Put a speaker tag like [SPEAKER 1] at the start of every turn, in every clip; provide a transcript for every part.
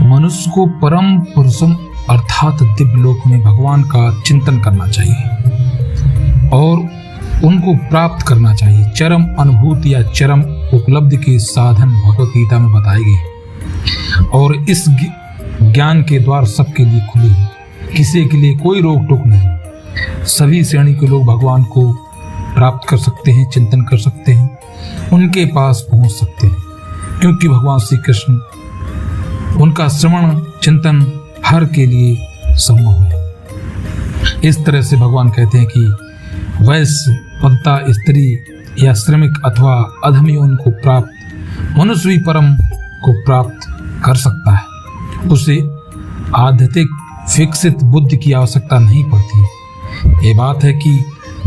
[SPEAKER 1] मनुष्य को परम पुरुषम अर्थात दिव्य लोक में भगवान का चिंतन करना चाहिए और उनको प्राप्त करना चाहिए। चरम अनुभूति या चरम उपलब्धि के साधन भगवत गीता में बताए गए और इस ज्ञान के द्वार सबके लिए खुले हैं। किसी के लिए कोई रोक टोक नहीं। सभी श्रेणी के लोग भगवान को प्राप्त कर सकते हैं, चिंतन कर सकते हैं, उनके पास पहुंच सकते हैं, क्योंकि भगवान श्री कृष्ण, उनका श्रवण चिंतन हर के लिए संभव है। इस तरह से भगवान कहते हैं कि वैश्य, पतिता, स्त्री या श्रमिक अथवा अधम योनि को प्राप्त मनुष्य भी परम को प्राप्त कर सकता है। उसे आध्यात्मिक विकसित बुद्धि की आवश्यकता नहीं पड़ती। ये बात है कि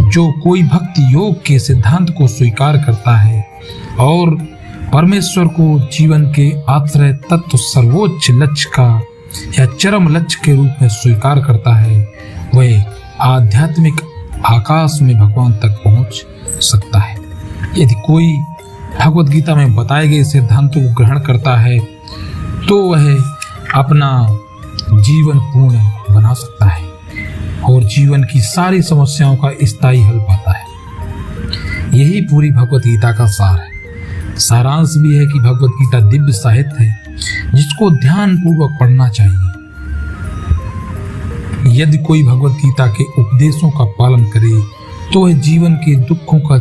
[SPEAKER 1] जो कोई भक्ति योग के सिद्धांत को स्वीकार करता है और परमेश्वर को जीवन के आश्रय तत्व सर्वोच्च लक्ष्य का या चरम लक्ष्य के रूप में स्वीकार करता है, वह आध्यात्मिक आकाश में भगवान तक पहुंच सकता है। यदि कोई भगवत गीता में बताए गए सिद्धांतों को ग्रहण करता है तो वह अपना जीवन पूर्ण बना सकता है और जीवन की सारी समस्याओं का स्थायी हल पाता है। यही पूरी भगवत गीता का सार है। सारांश भी है कि भगवत गीता दिव्य साहित्य है जिसको ध्यान पूर्वक पढ़ना चाहिए। यदि कोई भगवत गीता के उपदेशों का पालन करे तो वह जीवन के दुखों का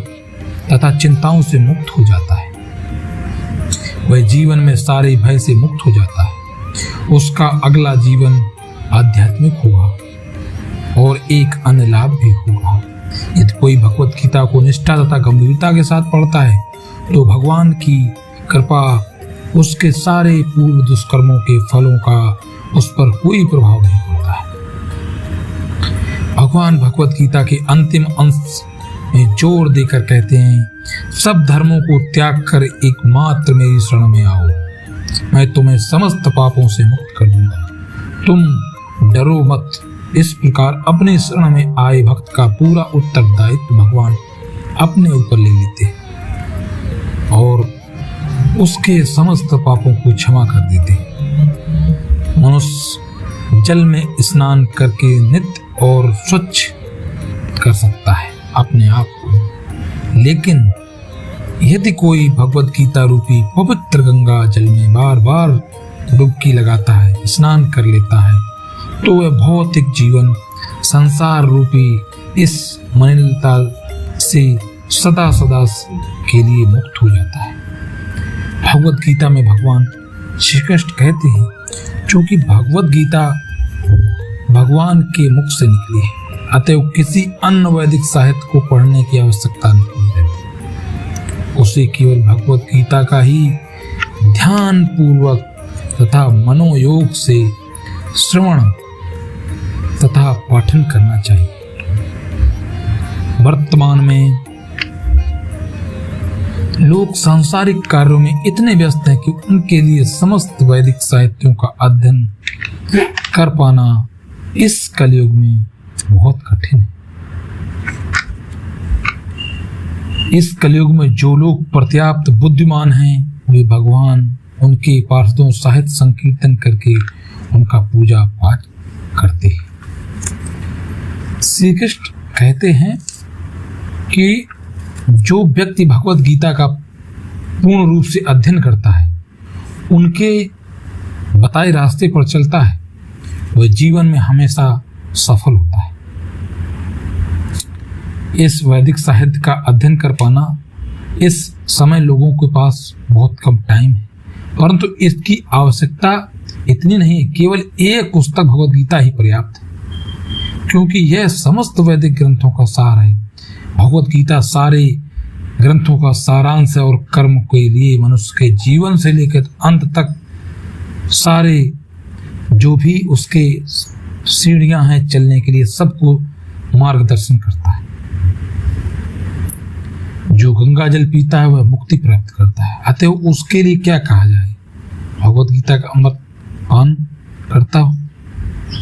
[SPEAKER 1] तथा चिंताओं से मुक्त हो जाता है। वह जीवन में सारे भय से मुक्त हो जाता है। उसका अगला जीवन आध्यात्मिक होगा और एक अन्य लाभ भी होगा। यदि कोई भगवत गीता को निष्ठा तथा गंभीरता के साथ पढ़ता है तो भगवान की कृपा उसके सारे पूर्व दुष्कर्मों के फलों का उस पर कोई प्रभाव नहीं पड़ता है। भगवान भगवत गीता के अंतिम अंश में जोर देकर कहते हैं, सब धर्मों को त्याग कर एकमात्र मेरी शरण में आओ, मैं तुम्हें समस्त पापों से मुक्त कर दूंगा, तुम डरो मत। इस प्रकार अपने शरण में आए भक्त का पूरा उत्तरदायित्व भगवान अपने ऊपर ले लेते हैं और उसके समस्त पापों को क्षमा कर देते हैं। मनुष्य जल में स्नान करके नित्य और स्वच्छ कर सकता है अपने आप को, लेकिन यदि कोई भगवत गीता रूपी पवित्र गंगा जल में बार बार डुबकी लगाता है, स्नान कर लेता है, तो वह भौतिक जीवन संसार रूपी इस मलिनता से सदा सदा के लिए मुक्त हो जाता है। भगवत गीता में भगवान श्री कृष्ण कहते हैं, क्योंकि भगवत गीता भगवान के मुख से निकली है, अतएव किसी अन्य वैदिक साहित्य को पढ़ने की आवश्यकता नहीं रहती। उसे केवल भगवत गीता का ही ध्यान पूर्वक तथा मनोयोग से श्रवण तथा पाठन करना चाहिए। वर्तमान में लोग सांसारिक कार्यों में इतने व्यस्त हैं कि उनके लिए समस्त वैदिक साहित्यों का अध्ययन कर पाना इस कलयुग में बहुत कठिन है। इस कलयुग में जो लोग पर्याप्त बुद्धिमान हैं वे भगवान उनके पार्षदों साहित्य संकीर्तन करके उनका पूजा पाठ करते हैं। श्री कृष्ण कहते हैं कि जो व्यक्ति भगवत गीता का पूर्ण रूप से अध्ययन करता है, उनके बताए रास्ते पर चलता है, वह जीवन में हमेशा सफल होता है। इस वैदिक साहित्य का अध्ययन कर पाना इस समय लोगों के पास बहुत कम टाइम है, परंतु इसकी आवश्यकता इतनी नहीं, केवल एक पुस्तक भगवत गीता ही पर्याप्त है, क्योंकि यह समस्त वैदिक ग्रंथों का सार है। भगवत गीता सारे ग्रंथों का सारांश है और कर्म के लिए मनुष्य के जीवन से लेकर अंत तक सारे जो भी उसके सीढ़ियां हैं चलने के लिए सबको मार्गदर्शन करता है। जो गंगा जल पीता है वह मुक्ति प्राप्त करता है, अतएव उसके लिए क्या कहा जाए। भगवत गीता का अमृत पान करता हो।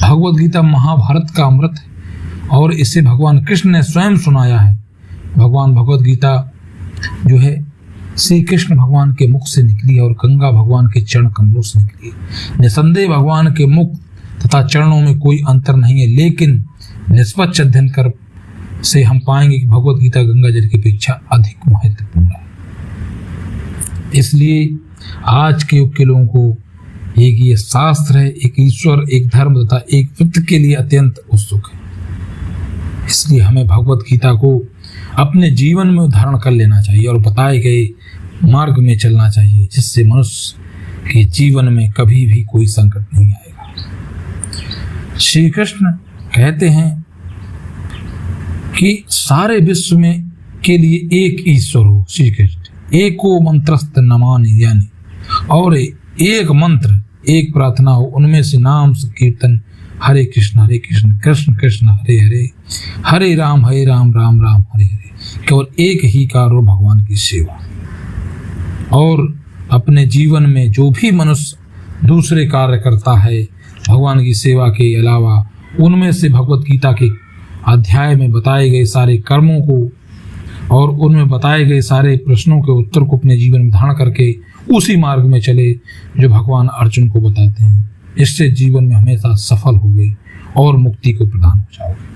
[SPEAKER 1] भगवत गीता महाभारत का अमृत है और इसे भगवान कृष्ण ने स्वयं सुनाया है। भगवान भगवत गीता जो है श्री कृष्ण भगवान के मुख से निकली और गंगा भगवान के चरण कमलों से निकली। निसंदेह भगवान के मुख तथा चरणों में कोई अंतर नहीं है, लेकिन निष्पक्ष अध्ययन कर से हम पाएंगे कि भगवत गीता गंगा जल की अपेक्षा अधिक महत्वपूर्ण है। इसलिए आज के युग के लोगों को एक ये शास्त्र है, एक ईश्वर, एक धर्म तथा एक वृत्त के लिए अत्यंत उत्सुक है। इसलिए हमें भगवत गीता को अपने जीवन में उदाहरण कर लेना चाहिए और बताए गए मार्ग में चलना चाहिए, जिससे मनुष्य के जीवन में कभी भी कोई संकट नहीं आएगा। श्री कृष्ण कहते हैं कि सारे विश्व में के लिए एक ईश्वर हो, श्री कृष्ण एको मंत्रस्त नमानि, यानी और एक मंत्र, एक प्रार्थना हो, उनमें से नाम संकीर्तन हरे कृष्ण कृष्ण कृष्ण हरे हरे, हरे राम राम राम हरे हरे। केवल एक ही कार्य हो, भगवान की सेवा। और अपने जीवन में जो भी मनुष्य दूसरे कार्य करता है भगवान की सेवा के अलावा, उनमें से भगवत गीता के अध्याय में बताए गए सारे कर्मों को और उनमें बताए गए सारे प्रश्नों के उत्तर को अपने जीवन में धारण करके उसी मार्ग में चले जो भगवान अर्जुन को बताते हैं। इससे जीवन में हमेशा सफल होंगे और मुक्ति को प्रदान हो जाओगे।